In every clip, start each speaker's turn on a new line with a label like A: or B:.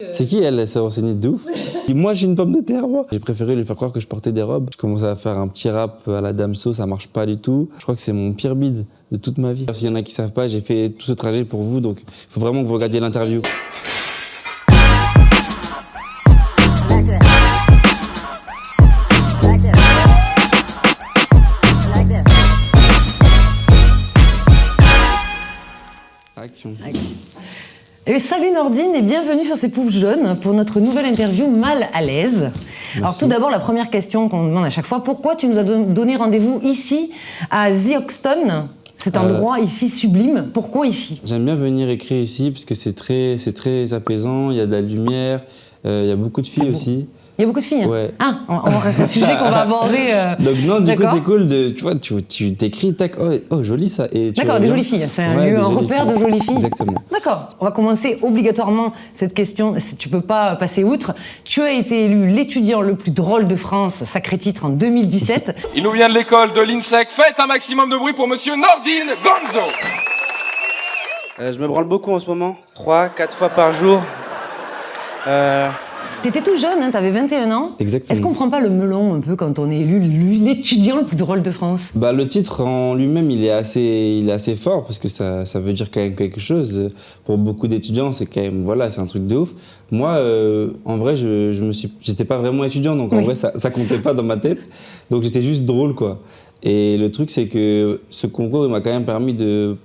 A: C'est qui elle s'est renseignée de ouf. Moi j'ai une pomme de terre moi. J'ai préféré lui faire croire que je portais des robes. Je commençais à faire un petit rap à la Damso, ça marche pas du tout. Je crois que c'est mon pire bide de toute ma vie. S'il y en a qui savent pas, j'ai fait tout ce trajet pour vous, donc il faut vraiment que vous regardiez l'interview. Action.
B: Salut Nordine et bienvenue sur ces poufs jaunes pour notre nouvelle interview Mal à l'aise.
A: Merci.
B: Alors tout d'abord, la première question qu'on demande à chaque fois, pourquoi tu nous as donné rendez-vous ici à The Hoxton, cet endroit ici sublime, pourquoi ici?
A: J'aime bien venir écrire ici parce que c'est très apaisant, il y a de la lumière, il y a beaucoup de filles aussi.
B: Il y a beaucoup de filles.
A: Ouais.
B: Ah, un sujet qu'on va aborder.
A: Donc non, du coup c'est cool de, tu vois, tu t'écris, tac, oh joli ça.
B: D'accord, des jolies filles, c'est un lieu, un repère de jolies filles.
A: Exactement.
B: D'accord, on va commencer obligatoirement cette question, tu peux pas passer outre. Tu as été élu l'étudiant le plus drôle de France, sacré titre en 2017.
C: Il nous vient de l'école de l'INSEC, faites un maximum de bruit pour monsieur Nordine Gonzo.
A: Je me branle beaucoup en ce moment, 3-4 fois par jour.
B: T'étais tout jeune, hein, t'avais 21 ans.
A: Exactement.
B: Est-ce qu'on prend pas le melon un peu quand on est élu l'étudiant le plus drôle de France?
A: Bah, le titre en lui-même, il est assez fort parce que ça veut dire quand même quelque chose. Pour beaucoup d'étudiants, c'est quand même, voilà, c'est un truc de ouf. Moi, en vrai, j'étais pas vraiment étudiant, donc en vrai, ça comptait pas dans ma tête. Donc j'étais juste drôle, quoi. Et le truc, c'est que ce concours, il m'a quand même permis de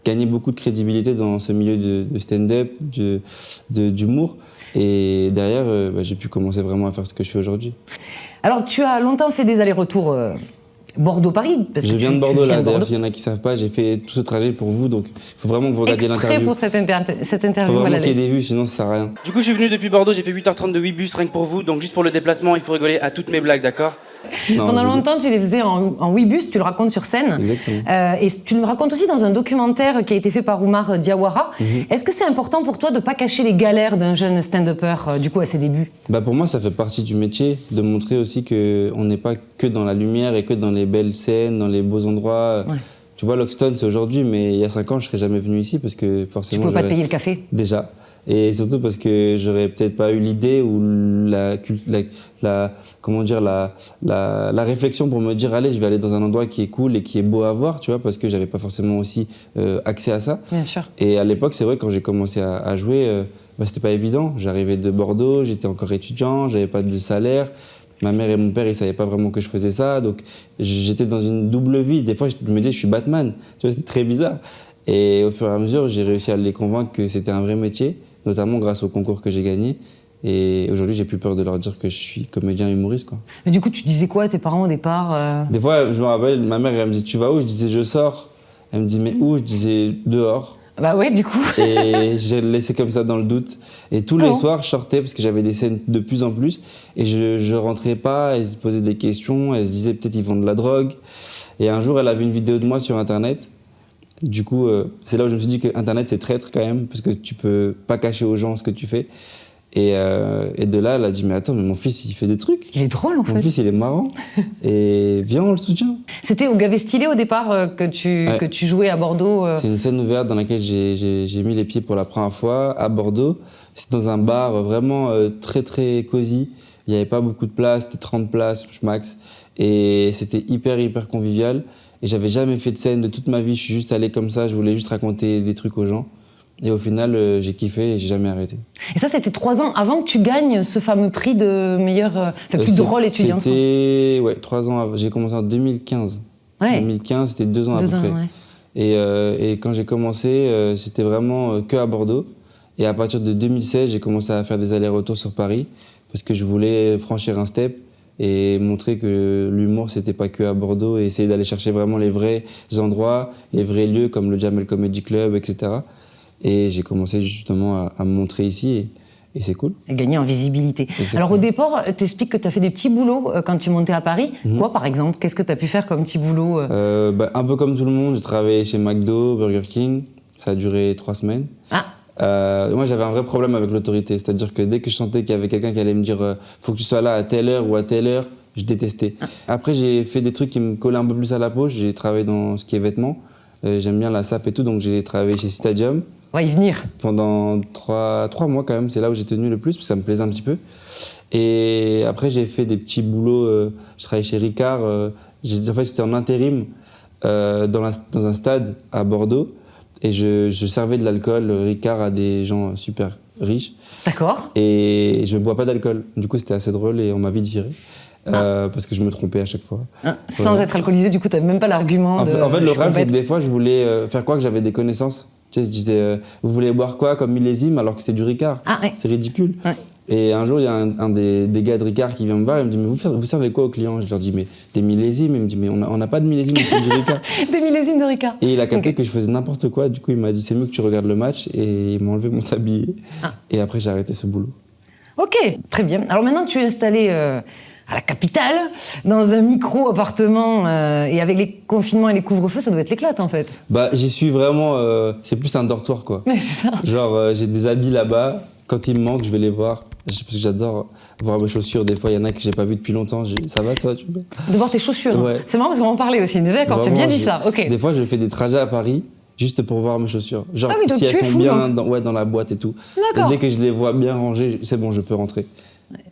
A: gagner beaucoup de crédibilité dans ce milieu de stand-up, d'humour. Et derrière, j'ai pu commencer vraiment à faire ce que je fais aujourd'hui.
B: Alors, tu as longtemps fait des allers-retours Bordeaux-Paris.
A: Je viens de Bordeaux, là. D'ailleurs, s'il y en a qui ne savent pas, j'ai fait tout ce trajet pour vous, donc il faut vraiment que vous regardiez l'interview.
B: Exprès pour cette interview.
A: Il faut vraiment qu'il y ait des vues, sinon ça sert à rien.
D: Du coup, je suis venu depuis Bordeaux, j'ai fait 8h30 de 8 bus rien que pour vous, donc juste pour le déplacement, il faut rigoler à toutes mes blagues, d'accord?
A: Non,
B: Pendant longtemps, tu les faisais en Ouibus, tu le racontes sur scène.
A: Exactement.
B: Et tu le racontes aussi dans un documentaire qui a été fait par Oumar Diawara. Est-ce que c'est important pour toi de ne pas cacher les galères d'un jeune stand-upper, du coup, à ses débuts?
A: Bah pour moi, ça fait partie du métier, de montrer aussi qu'on n'est pas que dans la lumière et que dans les belles scènes, dans les beaux endroits. Ouais. Tu vois, l'Hoxton, c'est aujourd'hui, mais il y a 5 ans, je ne serais jamais venu ici parce que forcément...
B: Tu ne peux pas te payer le café?
A: Déjà. Et surtout parce que j'aurais peut-être pas eu l'idée ou la réflexion pour me dire allez, je vais aller dans un endroit qui est cool et qui est beau à voir, tu vois, parce que j'avais pas forcément aussi accès à ça.
B: Bien sûr.
A: Et à l'époque, c'est vrai, quand j'ai commencé à jouer, c'était pas évident. J'arrivais de Bordeaux, j'étais encore étudiant, j'avais pas de salaire. Ma mère et mon père, ils savaient pas vraiment que je faisais ça, donc j'étais dans une double vie. Des fois, je me disais, je suis Batman. Tu vois, c'était très bizarre. Et au fur et à mesure, j'ai réussi à les convaincre que c'était un vrai métier, notamment grâce au concours que j'ai gagné. Et aujourd'hui, j'ai plus peur de leur dire que je suis comédien humoriste, quoi.
B: Mais du coup, tu disais quoi à tes parents au départ
A: Des fois, je me rappelle, ma mère, elle me dit, tu vas où? Je disais, je sors. Elle me dit, mais où? Je disais, dehors.
B: Bah ouais, du coup.
A: Et j'ai laissé comme ça dans le doute. Et tous les soirs, je sortais parce que j'avais des scènes de plus en plus. Et je rentrais pas, elle se posait des questions, elle se disait peut-être ils vendent de la drogue. Et un jour, elle a vu une vidéo de moi sur Internet. Du coup, c'est là où je me suis dit que Internet, c'est traître quand même, parce que tu peux pas cacher aux gens ce que tu fais. Et de là, elle a dit, mais attends, mais mon fils, il fait des trucs.
B: Il est drôle, en fait.
A: Mon fils, il est marrant. Et viens, on le soutient.
B: C'était au Gavet Stylé, au départ, que tu jouais à Bordeaux
A: C'est une scène ouverte dans laquelle j'ai mis les pieds pour la première fois à Bordeaux. C'est dans un bar vraiment très, très cosy. Il n'y avait pas beaucoup de place, c'était 30 places max. Et c'était hyper convivial. Et j'avais jamais fait de scène de toute ma vie. Je suis juste allé comme ça, je voulais juste raconter des trucs aux gens. Et au final, j'ai kiffé et j'ai jamais arrêté. Et
B: ça, c'était 3 ans avant que tu gagnes ce fameux prix de meilleur, plus drôle étudiant de France.
A: C'était, 3 ans avant. J'ai commencé en 2015.
B: Ouais.
A: 2015, c'était 2 ans à peu près. Ouais. Et quand j'ai commencé, c'était vraiment que à Bordeaux. Et à partir de 2016, j'ai commencé à faire des allers-retours sur Paris parce que je voulais franchir un step et montrer que l'humour, c'était pas que à Bordeaux et essayer d'aller chercher vraiment les vrais endroits, les vrais lieux comme le Jamel Comedy Club, etc. Et j'ai commencé justement à me montrer ici et c'est cool.
B: Et gagner en visibilité. Exactement. Alors au départ, t'expliques que tu as fait des petits boulots quand tu montais à Paris. Quoi par exemple? Qu'est-ce que tu as pu faire comme petit boulot
A: Un peu comme tout le monde, j'ai travaillé chez McDo, Burger King. Ça a duré 3 semaines. Moi j'avais un vrai problème avec l'autorité, c'est-à-dire que dès que je sentais qu'il y avait quelqu'un qui allait me dire faut que tu sois là à telle heure ou à telle heure, je détestais. Après j'ai fait des trucs qui me collaient un peu plus à la peau, j'ai travaillé dans ce qui est vêtements, j'aime bien la sape et tout, donc j'ai travaillé chez Stadium.
B: On va y venir.
A: Pendant 3 mois quand même, c'est là où j'ai tenu le plus, parce que ça me plaisait un petit peu. Et après, j'ai fait des petits boulots. Je travaillais chez Ricard. En fait, j'étais en intérim dans un stade à Bordeaux. Et je servais de l'alcool Ricard à des gens super riches.
B: D'accord.
A: Et je ne bois pas d'alcool. Du coup, c'était assez drôle et on m'a vite viré. Parce que je me trompais à chaque fois.
B: Sans être alcoolisé, du coup, tu n'avais même pas l'argument
A: En fait, le problème, c'est que
B: bête.
A: des fois, je voulais faire croire que j'avais des connaissances. Tu sais, je disais, vous voulez boire quoi comme millésime alors que c'était du Ricard?
B: Ah, ouais.
A: C'est ridicule.
B: Ouais.
A: Et un jour, il y a un des gars de Ricard qui vient me voir et me dit, mais vous servez quoi aux clients? Je leur dis, mais des millésimes. Il me dit, mais on n'a pas de millésime, c'est du Ricard.
B: Des millésimes de Ricard.
A: Et il a capté
B: Ok.
A: que je faisais n'importe quoi. Du coup, il m'a dit, c'est mieux que tu regardes le match. Et il m'a enlevé mon tablier. Et après, j'ai arrêté ce boulot.
B: Ok, très bien. Alors maintenant, tu es installé à la capitale, dans un micro-appartement, et avec les confinements et les couvre-feux, ça doit être l'éclate, en fait.
A: Bah, j'y suis vraiment. C'est plus un dortoir, quoi.
B: Mais c'est ça.
A: Genre, j'ai des habits là-bas. Quand ils me manquent, je vais les voir. Parce que j'adore voir mes chaussures. Des fois, il y en a que j'ai pas vu depuis longtemps. Ça va, toi, tu vois?
B: De voir tes chaussures. Hein.
A: Ouais.
B: C'est marrant parce qu'on en parlait aussi. D'accord, tu as bien
A: Vraiment,
B: dit ça. Ok.
A: Des fois, je fais des trajets à Paris juste pour voir mes chaussures. Genre,
B: Ah oui, donc
A: si
B: tu
A: elles
B: es
A: sont
B: fou,
A: bien
B: donc.
A: dans la boîte et tout.
B: D'accord.
A: Et dès que je les vois bien rangées, c'est bon, je peux rentrer.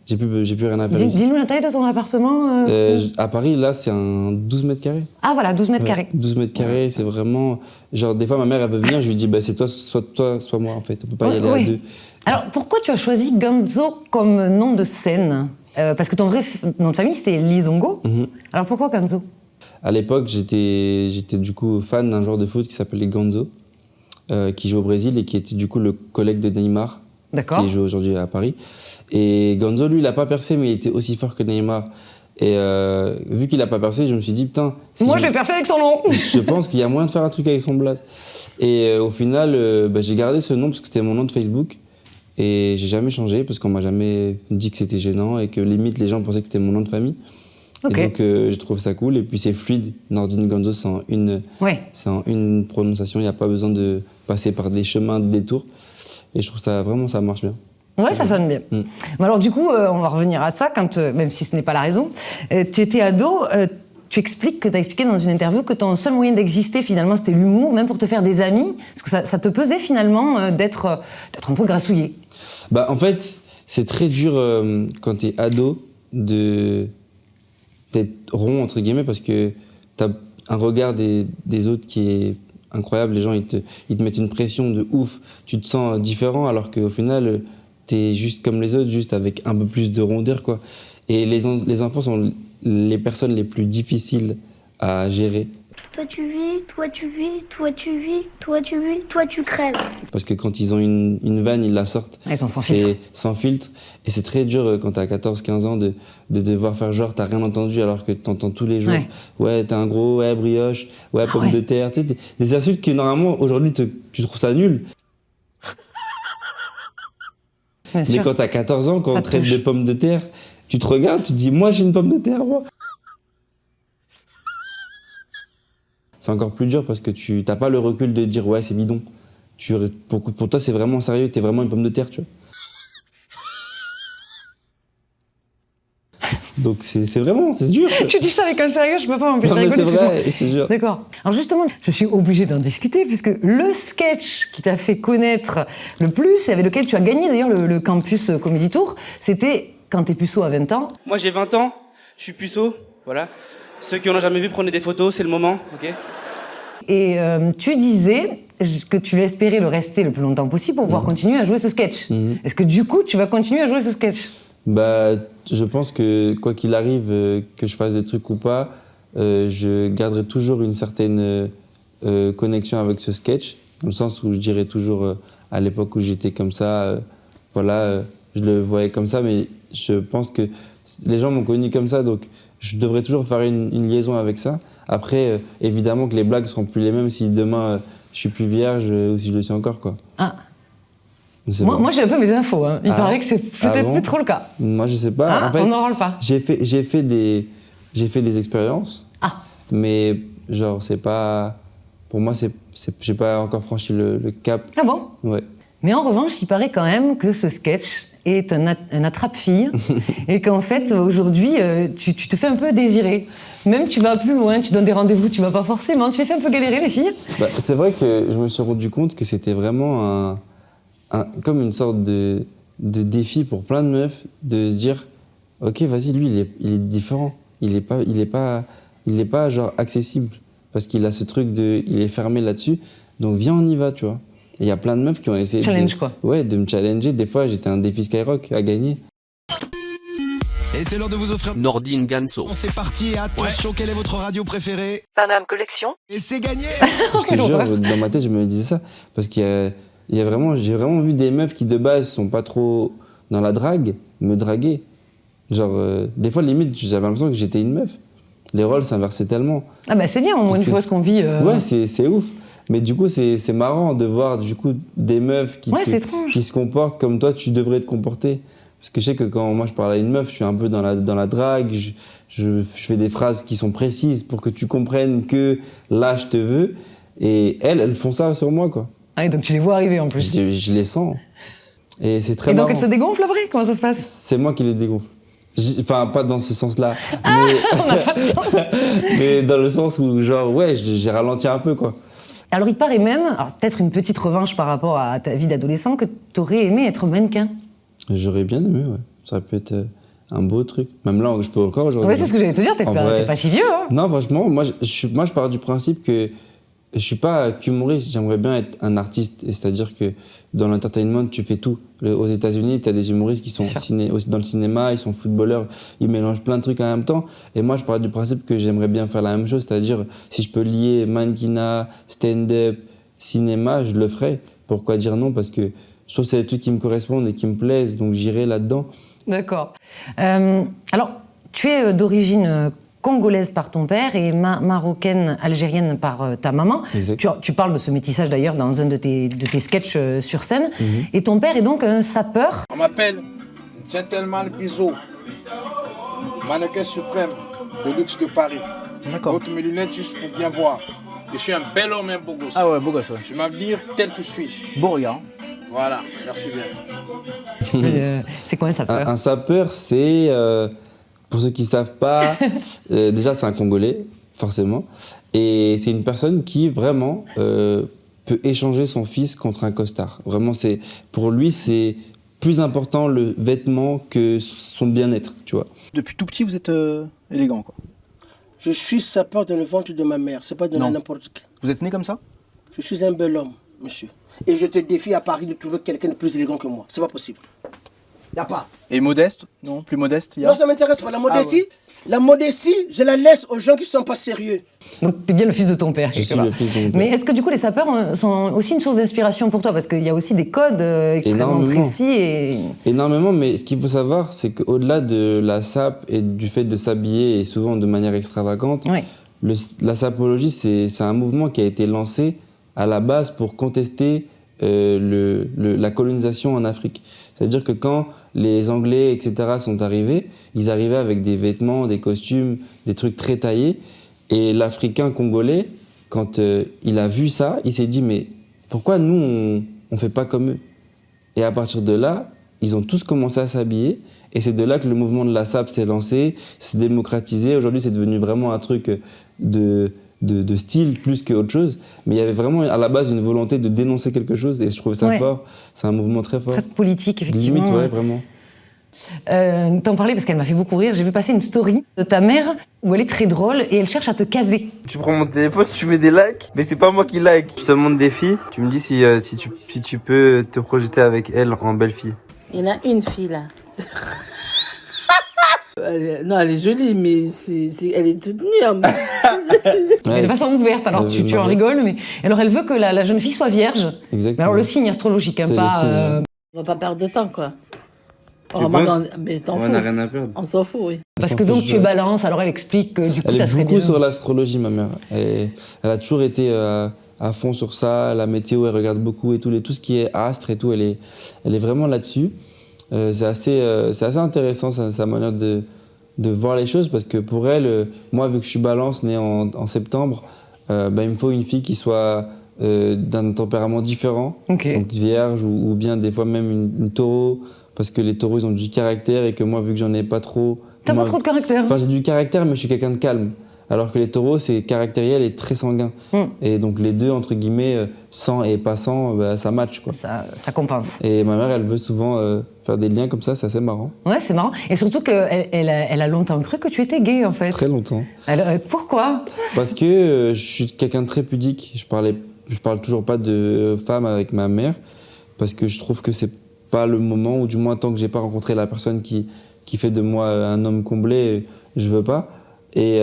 A: J'ai plus rien à faire ici.
B: Dis-nous la taille de ton appartement.
A: À Paris, là, c'est un 12 mètres carrés.
B: Ah voilà, 12 mètres
A: Ouais,
B: carrés.
A: 12 mètres carrés, c'est vraiment... Genre, des fois, ma mère, elle veut venir, je lui dis, bah, c'est toi, soit moi, en fait. On peut pas y aller à deux.
B: Alors, pourquoi tu as choisi Ganzo comme nom de scène parce que ton vrai nom de famille, c'est Lizongo. Alors, pourquoi Ganzo?
A: À l'époque, j'étais du coup fan d'un joueur de foot qui s'appelait Ganzo, qui joue au Brésil et qui était du coup le collègue de Neymar,
B: D'accord.
A: qui joue aujourd'hui à Paris. Et Ganzo, lui, il a pas percé, mais il était aussi fort que Neymar. Et vu qu'il a pas percé, je me suis dit, putain... si
B: Moi, je vais percer avec son nom.
A: Je pense qu'il y a moyen de faire un truc avec son blaze. Et au final, j'ai gardé ce nom parce que c'était mon nom de Facebook. Et j'ai jamais changé parce qu'on m'a jamais dit que c'était gênant et que limite les gens pensaient que c'était mon nom de famille.
B: Ok.
A: Et donc j'ai trouvé ça cool. Et puis c'est fluide. Nordine Ganzo, c'est en une prononciation. Il n'y a pas besoin de passer par des chemins, des détours. Et je trouve ça vraiment, ça marche bien.
B: Ouais, ça sonne bien. Mais alors, du coup, on va revenir à ça, quand, même si ce n'est pas la raison. Tu étais ado, tu expliques que tu as expliqué dans une interview que ton seul moyen d'exister, finalement, c'était l'humour, même pour te faire des amis. Parce que ça te pesait, finalement, d'être un peu grassouillé.
A: Bah, en fait, c'est très dur quand t'es ado d'être rond, entre guillemets, parce que t'as un regard des autres qui est incroyable. Les gens, ils te mettent une pression de ouf. Tu te sens différent, alors qu'au final, t'es juste comme les autres, juste avec un peu plus de rondeur, quoi. Et les enfants sont les personnes les plus difficiles à gérer.
E: Toi tu vis, toi tu vis, toi tu vis, toi tu vis, toi tu crèves.
A: Parce que quand ils ont une vanne, ils la sortent.
B: Ils sont sans filtre.
A: Sans filtre. Et c'est très dur quand t'as 14-15 ans de devoir faire genre t'as rien entendu alors que t'entends tous les jours. Ouais, t'es un gros, ouais, brioche, ouais, pomme de terre. Tu sais, des insultes que normalement, aujourd'hui, tu trouves ça nul.
B: Bien sûr.
A: Mais quand t'as 14 ans, quand
B: Ça
A: on te traite
B: touche.
A: de pomme de terre, tu te regardes, tu te dis, moi j'ai une pomme de terre, moi. C'est encore plus dur parce que tu n'as pas le recul de dire ouais, c'est bidon. Pour toi, c'est vraiment sérieux, t'es vraiment une pomme de terre, tu vois. Donc c'est dur.
B: Tu dis ça avec un sérieux, je peux pas m'empêcher
A: Non,
B: de
A: mais
B: rigoler.
A: c'est vrai,
B: excuse-moi.
A: je te jure.
B: D'accord. Alors justement, je suis obligée d'en discuter puisque le sketch qui t'a fait connaître le plus et avec lequel tu as gagné d'ailleurs le Campus Comedy Tour, c'était quand t'es puceau à 20 ans.
D: Moi j'ai 20 ans, je suis puceau, voilà. Ceux qui en ont jamais vu, prenez des photos, c'est le moment, ok?
B: Et tu disais que tu espérais le rester le plus longtemps possible pour pouvoir continuer à jouer ce sketch. Est-ce que du coup, tu vas continuer à jouer ce sketch?
A: Bah, je pense que quoi qu'il arrive, que je fasse des trucs ou pas, je garderai toujours une certaine connexion avec ce sketch, dans le sens où je dirais toujours à l'époque où j'étais comme ça, voilà, je le voyais comme ça, mais je pense que les gens m'ont connu comme ça, donc je devrais toujours faire une liaison avec ça. Après, évidemment que les blagues seront plus les mêmes si demain je suis plus vierge ou si je le suis encore, quoi.
B: Ah.
A: C'est
B: Moi,
A: bon.
B: moi j'ai un peu mes infos. Hein. Il
A: Ah.
B: paraît que c'est peut-être
A: Ah bon
B: plus trop le cas.
A: Moi, je sais pas.
B: Ah,
A: en fait,
B: on n'en parle pas.
A: J'ai fait des expériences,
B: Ah.
A: mais genre c'est pas, pour moi j'ai pas encore franchi le cap.
B: Ah bon?
A: Ouais.
B: Mais en revanche, il paraît quand même que ce sketch est un attrape-fille et qu'en fait, aujourd'hui, tu te fais un peu désirer. Même tu vas plus loin, tu donnes des rendez-vous, tu vas pas forcément. Tu les fais un peu galérer, les filles.
A: C'est vrai que je me suis rendu compte que c'était vraiment comme une sorte de défi pour plein de meufs de se dire ok, vas-y, lui, il est différent. Il est pas genre accessible parce qu'il a ce truc il est fermé là-dessus. Donc viens, on y va, tu vois. Et il y a plein de meufs qui ont essayé de me challenger. Des fois, j'étais un défi Skyrock à gagner.
F: Et c'est l'heure de vous offrir
G: Nordine Ganso.
F: C'est parti, attention, quelle est votre radio préférée?
H: Paname Collection.
F: Et c'est gagné.
A: Je te jure, dans ma tête, je me disais ça. Parce qu'il y a vraiment, j'ai vraiment vu des meufs qui de base sont pas trop dans la drague, me draguer. Genre, des fois, limite, j'avais l'impression que j'étais une meuf. Les rôles s'inversaient tellement.
B: Ah bah c'est bien, au moins tu vois ce qu'on vit.
A: Ouais, c'est ouf. Mais du coup, c'est marrant de voir du coup, des meufs qui se comportent comme toi, tu devrais te comporter. Parce que je sais que quand moi je parle à une meuf, je suis un peu dans la drague, je fais des phrases qui sont précises pour que tu comprennes que là, je te veux. Et elles font ça sur moi, quoi.
B: Ah, et donc tu les vois arriver en plus.
A: Je les sens. Et c'est très marrant.
B: Et donc elles se dégonflent après? Comment ça se passe?
A: C'est moi qui les dégonfle. Enfin, pas dans ce sens-là.
B: Ah, on n'a pas de sens.
A: Mais dans le sens où, genre, ouais, j'ai ralenti un peu, quoi.
B: Alors il paraît même, alors peut-être une petite revanche par rapport à ta vie d'adolescent, que t'aurais aimé être mannequin.
A: J'aurais bien aimé, ouais. Ça aurait pu être un beau truc. Même là, je peux encore aujourd'hui.
B: Ouais, c'est ce que j'allais te dire, t'es pas si vieux, hein.
A: Non, franchement, moi, je pars du principe que je suis pas qu'humoriste, j'aimerais bien être un artiste. C'est-à-dire que dans l'entertainment, tu fais tout. Aux États-Unis, tu as des humoristes qui sont aussi dans le cinéma, ils sont footballeurs, ils mélangent plein de trucs en même temps. Et moi, je pars du principe que j'aimerais bien faire la même chose, c'est-à-dire si je peux lier mannequinat, stand-up, cinéma, je le ferai. Pourquoi dire non? Parce que je trouve que c'est des trucs qui me correspondent et qui me plaisent, donc j'irai là-dedans.
B: D'accord. Alors, tu es d'origine congolaise par ton père et marocaine, algérienne par ta maman. Tu parles de ce métissage d'ailleurs dans un de tes sketchs sur scène. Et ton père est donc un sapeur.
I: On m'appelle Gentleman Bizot, mannequin suprême de luxe de Paris.
J: D'accord.
I: Ôte mes lunettes juste pour bien voir. Je suis un bel homme, un beau gosse.
J: Ah ouais, beau gosse, ouais.
I: Je vais m'avenir tel que je suis.
J: Beau regard.
I: Voilà, merci bien.
B: C'est quoi un sapeur?
A: Un sapeur, c'est... pour ceux qui ne savent pas, déjà c'est un Congolais, forcément. Et c'est une personne qui vraiment peut échanger son fils contre un costard. Vraiment, pour lui, c'est plus important le vêtement que son bien-être, tu vois.
J: Depuis tout petit, vous êtes élégant, quoi.
K: Je suis sapeur dans le ventre de ma mère, c'est pas de n'importe qui.
J: Vous êtes né comme ça?
K: Je suis un bel homme, monsieur. Et je te défie à Paris de trouver quelqu'un de plus élégant que moi. C'est pas possible. Y a pas.
J: Et modeste? Non, plus modeste
K: Non, ça m'intéresse pas. La modestie, la modestie, je la laisse aux gens qui sont pas sérieux.
B: Donc t'es bien le fils de ton père.
A: Je suis le fils de mon père.
B: Mais est-ce que du coup les sapeurs sont aussi une source d'inspiration pour toi? Parce qu'il y a aussi des codes extrêmement précis.
A: Énormément, mais ce qu'il faut savoir, c'est qu'au-delà de la sape et du fait de s'habiller, et souvent de manière extravagante, la sapologie, c'est un mouvement qui a été lancé à la base pour contester la colonisation en Afrique. C'est-à-dire que quand les Anglais, etc., sont arrivés, ils arrivaient avec des vêtements, des costumes, des trucs très taillés. Et l'Africain congolais, quand il a vu ça, il s'est dit « mais pourquoi nous, on ne fait pas comme eux ?» Et à partir de là, ils ont tous commencé à s'habiller. Et c'est de là que le mouvement de la sape s'est lancé, s'est démocratisé. Aujourd'hui, c'est devenu vraiment un truc de style plus qu'autre chose. Mais il y avait vraiment à la base une volonté de dénoncer quelque chose et je trouve ça fort. C'est un mouvement très fort.
B: Presque politique, effectivement.
A: Limite, ouais, vraiment.
B: T'en parlais parce qu'elle m'a fait beaucoup rire. J'ai vu passer une story de ta mère où elle est très drôle et elle cherche à te caser.
L: Tu prends mon téléphone, tu mets des likes, mais c'est pas moi qui like. Je te montre des filles, tu me dis si tu peux te projeter avec elle en belle fille.
M: Il y en a une fille là. Elle est jolie, mais elle est toute nue. Hein.
B: Mais de façon ouverte, alors tu en rigoles, mais alors elle veut que la jeune fille soit vierge.
A: Exactement.
B: Mais alors le signe astrologique, hein, pas...
M: On va pas perdre de temps, quoi. Mais t'en fous.
L: On n'a rien à perdre.
M: On s'en fout, oui.
B: Parce que donc tu es balance, alors elle explique que du coup ça serait bien.
A: Elle est beaucoup sur l'astrologie, ma mère. Elle a toujours été à fond sur ça, la météo, elle regarde beaucoup et tout ce qui est astre et tout, elle est vraiment là-dessus. C'est assez intéressant sa manière de voir les choses parce que pour elle, moi vu que je suis balance, né en septembre, il me faut une fille qui soit d'un tempérament différent, donc vierge ou bien des fois même une taureau, parce que les taureaux, ils ont du caractère et que moi, vu que j'en ai pas trop...
B: T'as pas trop de caractère?
A: Enfin, j'ai du caractère, mais je suis quelqu'un de calme. Alors que les taureaux, c'est caractériel et très sanguin. Et donc les deux, entre guillemets, sang et pas sang, bah, ça match, quoi.
B: Ça compense.
A: Et ma mère, elle veut souvent faire des liens comme ça, c'est assez marrant.
B: Ouais, c'est marrant. Et surtout qu'elle a longtemps cru que tu étais gay, en fait.
A: Très longtemps.
B: Pourquoi?
A: Parce que je suis quelqu'un de très pudique. Je parle toujours pas de femme avec ma mère, parce que je trouve que c'est pas le moment, ou du moins tant que j'ai pas rencontré la personne qui fait de moi un homme comblé, je veux pas. Et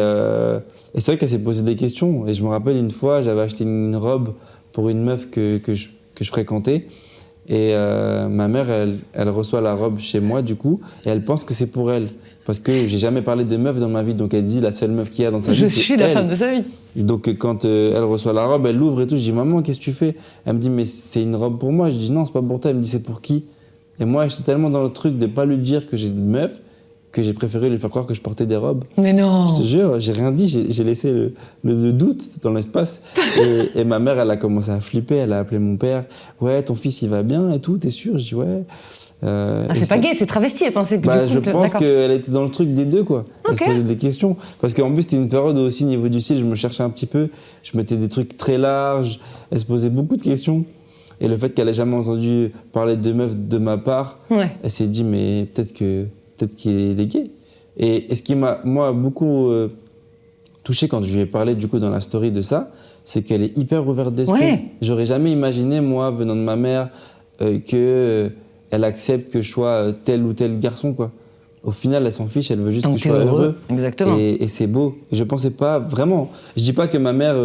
A: c'est vrai qu'elle s'est posé des questions. Et je me rappelle une fois, j'avais acheté une robe pour une meuf que je fréquentais. Et ma mère, elle reçoit la robe chez moi, du coup, et elle pense que c'est pour elle. Parce que j'ai jamais parlé de meuf dans ma vie. Donc elle dit, la seule meuf qu'il y a dans sa vie, c'est elle.
B: Je suis la femme de sa vie.
A: Donc quand elle reçoit la robe, elle l'ouvre et tout. Je dis, maman, qu'est-ce que tu fais? Elle me dit, mais c'est une robe pour moi. Je dis, non, c'est pas pour toi. Elle me dit, c'est pour qui? Et moi, j'étais tellement dans le truc de pas lui dire que j'ai une meuf, que j'ai préféré lui faire croire que je portais des robes.
B: Mais non!
A: Je te jure, j'ai rien dit, j'ai laissé le doute dans l'espace. Et ma mère, elle a commencé à flipper, elle a appelé mon père. Ouais, ton fils, il va bien et tout, t'es sûr? Je dis ouais.
B: C'est pas gay, c'est travesti, elle pensait que
A: je pense qu'elle était dans le truc des deux, quoi. Elle se posait des questions. Parce qu'en plus, c'était une période où aussi, au niveau du style, je me cherchais un petit peu. Je mettais des trucs très larges. Elle se posait beaucoup de questions. Et le fait qu'elle ait jamais entendu parler de meuf de ma part, elle s'est dit, mais peut-être qu'il est gay. Et ce qui m'a, moi, beaucoup touché quand je lui ai parlé, du coup, dans la story de ça, c'est qu'elle est hyper ouverte d'esprit. Ouais. J'aurais jamais imaginé, moi, venant de ma mère, qu'elle accepte que je sois tel ou tel garçon, quoi. Au final, elle s'en fiche, elle veut juste que je sois heureux.
B: Exactement.
A: Et c'est beau. Et je pensais pas, vraiment, je dis pas que ma mère,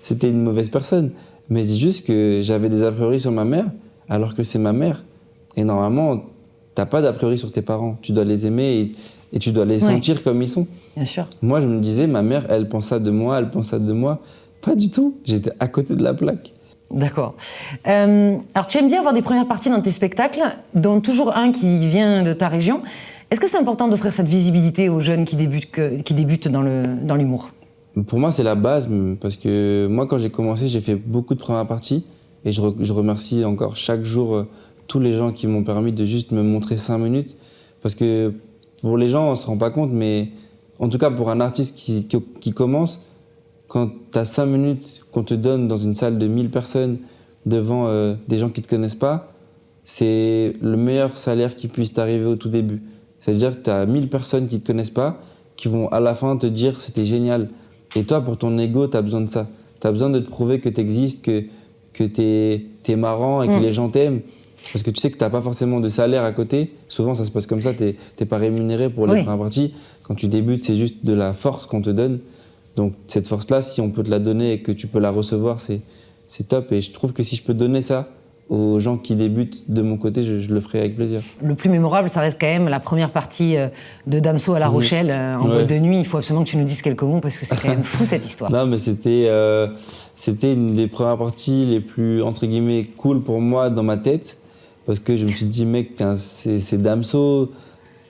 A: c'était une mauvaise personne, mais je dis juste que j'avais des a priori sur ma mère, alors que c'est ma mère. Et normalement, t'as pas d'a priori sur tes parents. Tu dois les aimer et tu dois les sentir comme ils sont.
B: Bien sûr.
A: Moi, je me disais, ma mère, elle pense ça de moi, elle pense ça de moi. Pas du tout. J'étais à côté de la plaque.
B: D'accord. Alors, tu aimes bien avoir des premières parties dans tes spectacles, dont toujours un qui vient de ta région. Est-ce que c'est important d'offrir cette visibilité aux jeunes qui débutent dans l'humour?
A: Pour moi, c'est la base, parce que moi, quand j'ai commencé, j'ai fait beaucoup de premières parties. Et je remercie encore chaque jour tous les gens qui m'ont permis de juste me montrer 5 minutes. Parce que pour les gens, on ne se rend pas compte, mais en tout cas pour un artiste qui commence, quand tu as 5 minutes qu'on te donne dans une salle de 1000 personnes devant des gens qui ne te connaissent pas, c'est le meilleur salaire qui puisse t'arriver au tout début. C'est-à-dire que tu as 1000 personnes qui ne te connaissent pas, qui vont à la fin te dire c'était génial. Et toi, pour ton ego, tu as besoin de ça. Tu as besoin de te prouver que tu existes, que tu es marrant et que les gens t'aiment. Parce que tu sais que tu n'as pas forcément de salaire à côté. Souvent, ça se passe comme ça, tu n'es pas rémunéré pour les premières parties. Quand tu débutes, c'est juste de la force qu'on te donne. Donc cette force-là, si on peut te la donner et que tu peux la recevoir, c'est top. Et je trouve que si je peux donner ça aux gens qui débutent de mon côté, je le ferai avec plaisir.
B: Le plus mémorable, ça reste quand même la première partie de Damso à La Rochelle, en boîte de nuit. Il faut absolument que tu nous dises quelques mots, parce que c'est quand même fou, cette histoire.
A: Non, mais c'était une des premières parties les plus, entre guillemets, cool pour moi dans ma tête. Parce que je me suis dit, mec, c'est Damso.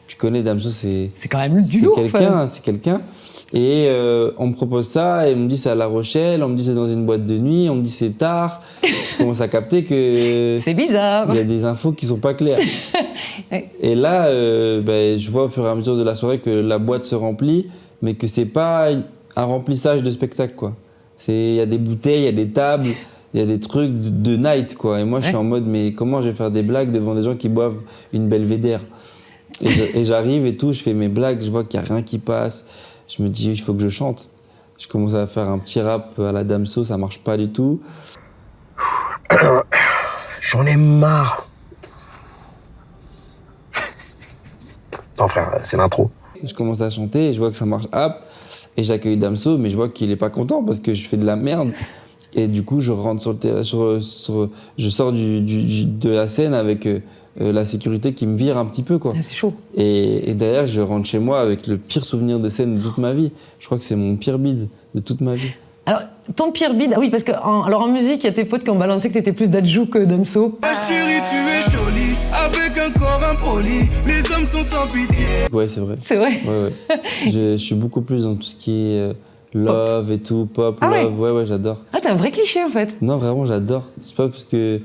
A: Tu connais Damso, c'est
B: quand même du lourd.
A: C'est quelqu'un. Et on me propose ça, et on me dit c'est à La Rochelle, on me dit c'est dans une boîte de nuit, on me dit c'est tard. Je commence à capter que...
B: c'est bizarre.
A: Il y a des infos qui sont pas claires. Et là, je vois au fur et à mesure de la soirée que la boîte se remplit, mais que c'est pas un remplissage de spectacle, quoi. Il y a des bouteilles, il y a des tables, il y a des trucs de night, quoi. Et moi, je suis en mode, mais comment je vais faire des blagues devant des gens qui boivent une Belvédère? Et j'arrive et tout, je fais mes blagues, je vois qu'il n'y a rien qui passe. Je me dis, il faut que je chante. Je commence à faire un petit rap à la Damso, ça marche pas du tout.
K: J'en ai marre. Non frère, c'est l'intro.
A: Je commence à chanter et je vois que ça marche. Hop, et j'accueille Damso, mais je vois qu'il est pas content parce que je fais de la merde. Et du coup, je rentre sur le terrain, je sors de la scène avec la sécurité qui me vire un petit peu, quoi.
B: C'est chaud.
A: Et derrière, je rentre chez moi avec le pire souvenir de scène de toute ma vie. Je crois que c'est mon pire bide de toute ma vie.
B: Alors, ton pire bide, oui, parce en musique, il y a tes potes qui ont balancé que t'étais plus Dadju que Damso.
G: Chérie, tu es jolie, avec un corps impoli, les hommes sont sans pitié.
A: Ouais, c'est vrai.
B: C'est vrai.
A: Ouais. je suis beaucoup plus dans tout ce qui est love pop. Et tout, pop, love. Ouais, j'adore.
B: Ah, t'es un vrai cliché, en fait.
A: Non, vraiment, j'adore. C'est pas parce que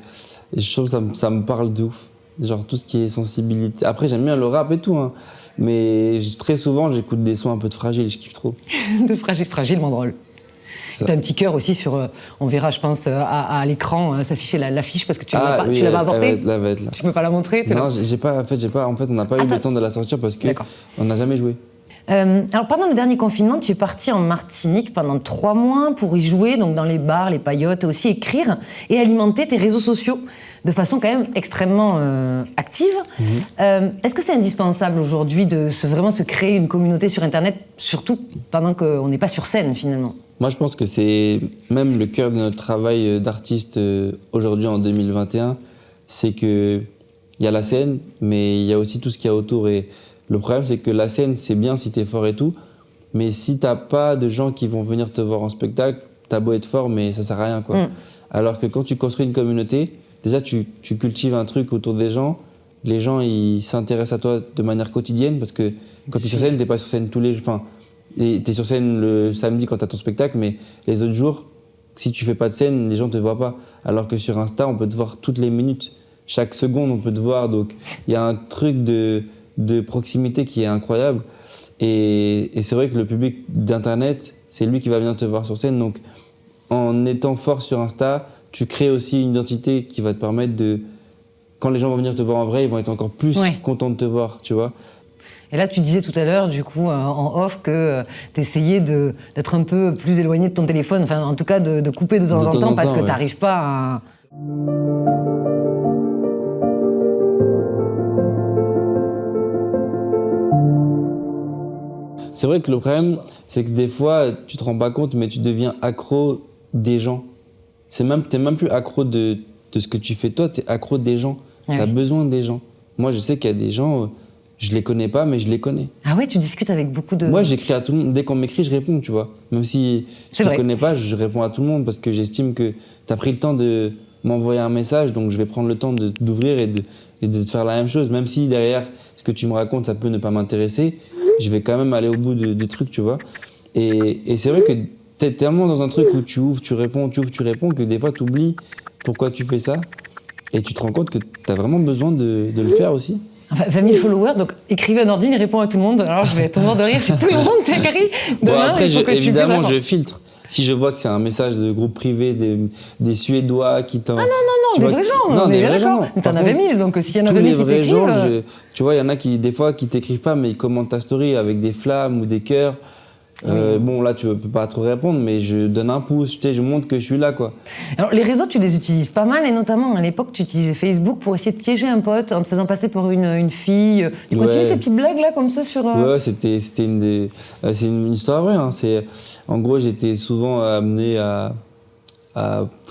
A: je trouve que ça me parle de ouf. genre tout ce qui est sensibilité. Après, j'aime bien le rap et tout, hein, mais très souvent, j'écoute des sons un peu de Fragile, je kiffe trop.
B: De Fragile, mon drôle. T'as un petit cœur aussi sur, on verra, je pense, à l'écran s'afficher l'affiche parce que tu l'as pas,
A: oui,
B: tu l'as pas apportée.
A: Elle va être là.
B: Tu peux pas la montrer?
A: Non, j'ai pas. En fait, on n'a pas eu le temps de la sortir parce que on n'a jamais joué.
B: Alors pendant le dernier confinement, tu es parti en Martinique pendant 3 mois pour y jouer, donc dans les bars, les paillotes, et aussi écrire et alimenter tes réseaux sociaux de façon quand même extrêmement active. Est-ce que c'est indispensable aujourd'hui de vraiment se créer une communauté sur Internet, surtout pendant qu'on n'est pas sur scène finalement?
A: Moi, je pense que c'est même le cœur de notre travail d'artiste aujourd'hui en 2021, c'est que il y a la scène, mais il y a aussi tout ce qu'il y a autour. Et le problème, c'est que la scène, c'est bien si t'es fort et tout, mais si t'as pas de gens qui vont venir te voir en spectacle, t'as beau être fort, mais ça sert à rien, quoi. Alors que quand tu construis une communauté, déjà tu cultives un truc autour des gens, les gens ils s'intéressent à toi de manière quotidienne, parce que quand t'es sur scène, t'es pas sur scène tous les jours. Enfin, t'es sur scène le samedi quand t'as ton spectacle, mais les autres jours, si tu fais pas de scène, les gens te voient pas. Alors que sur Insta, on peut te voir toutes les minutes. Chaque seconde, on peut te voir. Donc, il y a un truc de proximité qui est incroyable. Et c'est vrai que le public d'Internet, c'est lui qui va venir te voir sur scène. Donc, en étant fort sur Insta, tu crées aussi une identité qui va te permettre de... Quand les gens vont venir te voir en vrai, ils vont être encore plus contents de te voir, tu vois.
B: Et là, tu disais tout à l'heure, du coup, en off, que t'essayais d'être un peu plus éloigné de ton téléphone, enfin, en tout cas, de couper de temps en temps, parce que t'arrives pas à...
A: C'est vrai que le problème, c'est que des fois, tu te rends pas compte, mais tu deviens accro des gens. T'es même plus accro de ce que tu fais toi, t'es accro des gens. T'as besoin des gens. Moi, je sais qu'il y a des gens... Je les connais pas, mais je les connais.
B: Ah ouais, tu discutes avec beaucoup de...
A: Moi, j'écris à tout le monde. Dès qu'on m'écrit, je réponds, tu vois. Même si je ne connais pas, je réponds à tout le monde parce que j'estime que tu as pris le temps de m'envoyer un message, donc je vais prendre le temps d'ouvrir et de te faire la même chose. Même si derrière, ce que tu me racontes, ça peut ne pas m'intéresser, je vais quand même aller au bout des trucs, tu vois. Et c'est vrai que tu es tellement dans un truc où tu ouvres, tu réponds, que des fois, tu oublies pourquoi tu fais ça. Et tu te rends compte que tu as vraiment besoin de le faire aussi.
B: Enfin, 20 000 followers, donc écrivez à Nordine, il répond à tout le monde. Alors je vais être mort de rire si tout le monde t'écrit.
A: Bon, après, évidemment, je filtre. Si je vois que c'est un message de groupe privé des Suédois qui t'en...
B: Ah non, des vrais gens. Non, des vrais gens. T'en avais 1000, donc s'il y en avait 1000 qui t'écrivent... Tous les vrais gens,
A: tu vois, il y en a qui, des fois, qui t'écrivent pas, mais ils commentent ta story avec des flammes ou des cœurs. Bon, là, tu peux pas trop répondre, mais je donne un pouce, je montre que je suis là, quoi.
B: Alors, les réseaux, tu les utilises pas mal, et notamment, à l'époque, tu utilisais Facebook pour essayer de piéger un pote en te faisant passer pour une fille. Tu continues ces petites blagues, là, comme ça, sur...
A: Ouais, c'était c'est une histoire vraie, hein. En gros, j'étais souvent amené à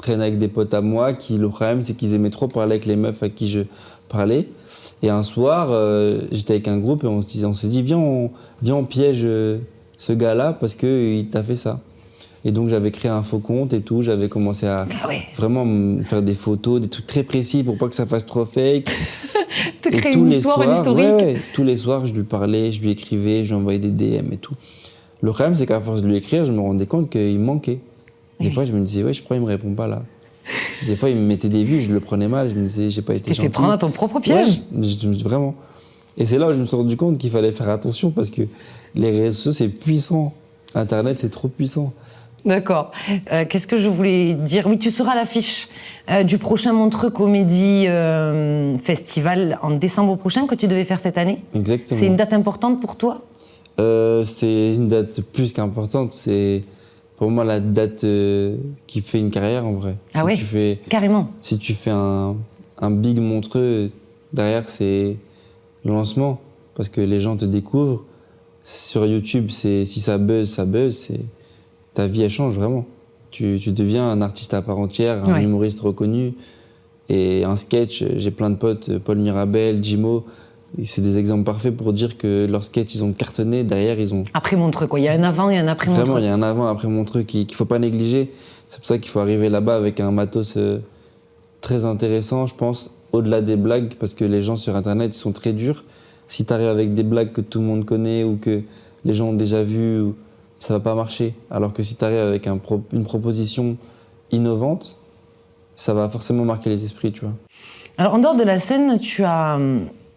A: traîner avec des potes à moi, le problème, c'est qu'ils aimaient trop parler avec les meufs à qui je parlais. Et un soir, j'étais avec un groupe, et on s'est dit, viens, on piège... ce gars-là parce qu'il t'a fait ça. Et donc j'avais créé un faux compte et tout, j'avais commencé à vraiment me faire des photos, des trucs très précis pour pas que ça fasse trop fake.
B: T'as créé une histoire, un historique.
A: Tous les soirs je lui parlais, je lui écrivais, je lui envoyais des DM et tout. Le problème c'est qu'à force de lui écrire, je me rendais compte qu'il me manquait. Des fois je me disais, je crois qu'il me répond pas là. Des fois il me mettait des vues, je le prenais mal, je me disais, j'ai pas été gentil.
B: Tu t'es fait prendre à ton propre piège.
A: Vraiment. Et c'est là où je me suis rendu compte qu'il fallait faire attention parce que les réseaux, c'est puissant. Internet, c'est trop puissant.
B: D'accord. Qu'est-ce que je voulais dire? Oui, tu seras à l'affiche du prochain Montreux Comédie Festival en décembre prochain que tu devais faire cette année.
A: Exactement.
B: C'est une date importante pour toi?
A: C'est une date plus qu'importante. C'est pour moi la date qui fait une carrière en vrai.
B: Ah oui, carrément.
A: Si tu fais un big Montreux, derrière c'est le lancement. Parce que les gens te découvrent. Sur YouTube, si ça buzz, ta vie elle change vraiment. Tu deviens un artiste à part entière, un humoriste reconnu. Et un sketch, j'ai plein de potes, Paul Mirabel, Jimo, c'est des exemples parfaits pour dire que leurs sketchs, ils ont cartonné, derrière ils ont...
B: Après Montreux, quoi. Il y a un avant et un après Montreux.
A: Vraiment, il y a un avant, après Montreux qu'il ne faut pas négliger. C'est pour ça qu'il faut arriver là-bas avec un matos très intéressant, je pense, au-delà des blagues, parce que les gens sur Internet, ils sont très durs. Si tu arrives avec des blagues que tout le monde connaît ou que les gens ont déjà vues, ça va pas marcher. Alors que si tu arrives avec une proposition innovante, ça va forcément marquer les esprits, tu vois.
B: Alors, en dehors de la scène, tu as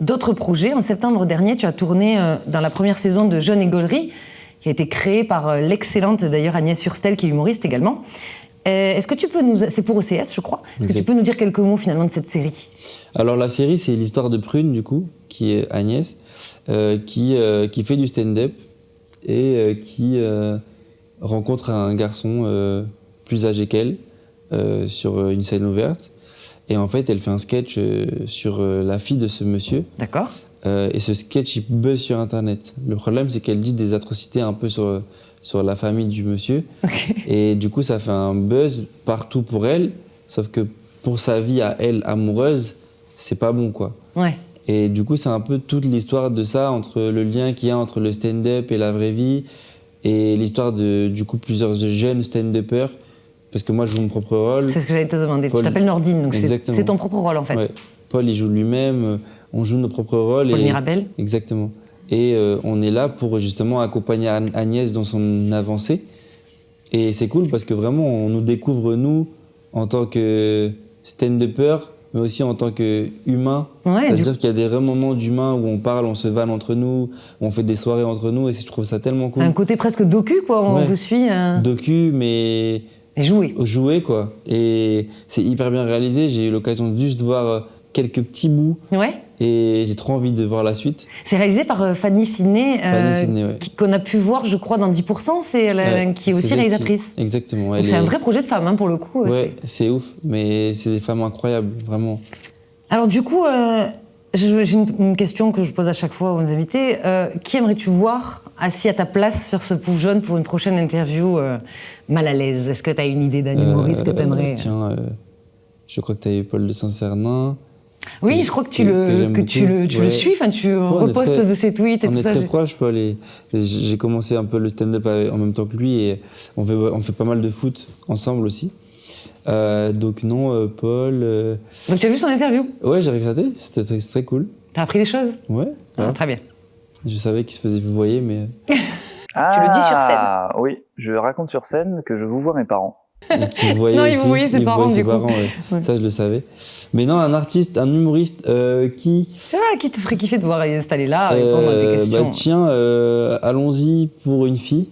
B: d'autres projets. En septembre dernier, tu as tourné dans la première saison de Jeune et Gaulerie, qui a été créée par l'excellente, d'ailleurs, Agnès Hurstel, qui est humoriste également. Est-ce que tu peux nous... C'est pour OCS, je crois. Est-ce que tu peux nous dire quelques mots, finalement, de cette série?
A: Alors, la série, c'est l'histoire de Prune, du coup, qui est Agnès, qui fait du stand-up et qui rencontre un garçon plus âgé qu'elle sur une scène ouverte. Et en fait, elle fait un sketch sur la fille de ce monsieur.
B: D'accord.
A: Et ce sketch, il buzz sur Internet. Le problème, c'est qu'elle dit des atrocités un peu sur la famille du monsieur. Okay. Et du coup, ça fait un buzz partout pour elle. Sauf que pour sa vie à elle, amoureuse, c'est pas bon, quoi.
B: Ouais.
A: Et du coup, c'est un peu toute l'histoire de ça, entre le lien qu'il y a entre le stand-up et la vraie vie. Et l'histoire de, du coup, plusieurs jeunes stand-uppers. Parce que moi, je joue mon propre rôle.
B: C'est ce que j'allais te demander. Paul... Tu t'appelles Nordine, donc c'est ton propre rôle, en fait.
A: Ouais. Paul, il joue lui-même. On joue nos propres rôles.
B: Paul Mirabel.
A: Exactement. Et on est là pour justement accompagner Agnès dans son avancée. Et c'est cool parce que vraiment, on nous découvre, nous, en tant que stand-upper, mais aussi en tant qu'humain.
B: Ouais,
A: c'est-à-dire qu'il y a des vrais moments d'humain où on parle, on se vanne entre nous, où on fait des soirées entre nous. Et je trouve ça tellement cool.
B: Un côté presque docu, quoi. On vous suit.
A: Docu, mais... Jouer, quoi. Et c'est hyper bien réalisé. J'ai eu l'occasion juste de voir quelques petits bouts.
B: Ouais.
A: Et j'ai trop envie de voir la suite.
B: C'est réalisé par Fanny Sidney, qu'on a pu voir, je crois, dans 10%. C'est elle qui est aussi réalisatrice.
A: Exactement.
B: C'est un vrai projet de femme, hein, pour le coup.
A: Ouais, c'est ouf. Mais c'est des femmes incroyables, vraiment.
B: Alors du coup, j'ai une question que je pose à chaque fois aux invités. Qui aimerais-tu voir assis à ta place sur ce pouf jaune pour une prochaine interview mal à l'aise? Est-ce que tu as une idée d'un humoriste que tu aimerais?
A: Tiens, je crois que tu as eu Paul de Saint-Cernin.
B: Oui, je crois que tu le suis, enfin, tu repostes de ses tweets et tout ça.
A: On est très proches, Paul. J'ai commencé un peu le stand-up en même temps que lui et on fait pas mal de foot ensemble aussi. Donc non, Paul...
B: Donc tu as vu son interview?
A: Ouais, j'ai regardé, c'était très cool.
B: T'as appris des choses?
A: Ouais.
B: Très bien.
A: Je savais qu'il se faisait vous voyez, mais...
B: Tu le dis sur scène?
H: Ah oui, je raconte sur scène que je vous vois mes parents.
A: Et qu'il voyait
B: non,
A: aussi,
B: il vous voyait ses parents, du coup.
A: Ouais. Ça, je le savais. Mais non, un artiste, un humoriste qui...
B: C'est vrai, qui te ferait kiffer de voir installer là, répondre à des questions.
A: Bah tiens, allons-y pour une fille.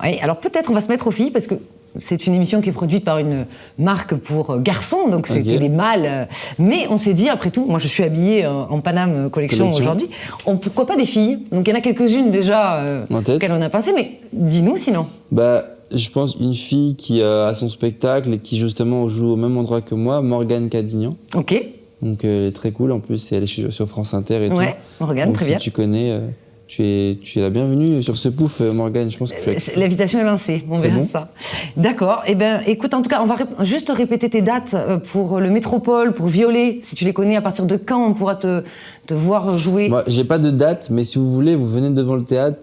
B: Ouais, alors peut-être on va se mettre aux filles, parce que c'est une émission qui est produite par une marque pour garçons, donc c'était les mâles. Mais on s'est dit, après tout, moi je suis habillée en Paname Collection aujourd'hui, pourquoi pas des filles? Donc il y en a quelques-unes déjà auxquelles on a pensé, mais dis-nous sinon.
A: Bah, je pense une fille qui a son spectacle et qui justement joue au même endroit que moi, Morgane Cadignan.
B: Ok.
A: Donc elle est très cool, en plus elle est sur France Inter et tout.
B: Ouais, Morgane, très bien.
A: Si tu connais... Tu es la bienvenue sur ce pouf, Morgane. Je pense que tu as...
B: L'invitation est lancée, on verra ça. D'accord. Eh bien, écoute, en tout cas, on va juste répéter tes dates pour le Métropole, pour Violet. Si tu les connais, à partir de quand on pourra te voir jouer?
A: Moi, j'ai pas de date, mais si vous voulez, vous venez devant le théâtre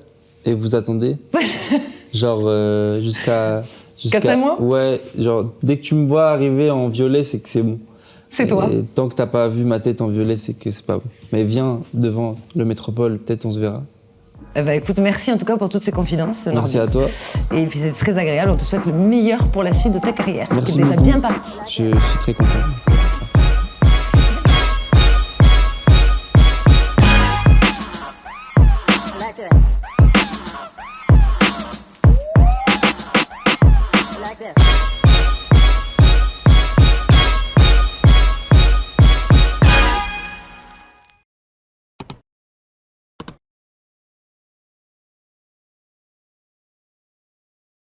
A: et vous attendez. Genre jusqu'à
B: 4-5 mois?
A: Ouais, genre dès que tu me vois arriver en violet, c'est que c'est bon.
B: C'est toi.
A: Et tant que t'as pas vu ma tête en violet, c'est que c'est pas bon. Mais viens devant le Métropole, peut-être on se verra.
B: Eh ben, écoute, merci en tout cas pour toutes ces confidences.
A: Merci à toi.
B: Et puis c'est très agréable, on te souhaite le meilleur pour la suite de ta carrière.
A: Merci
B: qui est déjà
A: beaucoup.
B: bien parti.
A: Je suis très content.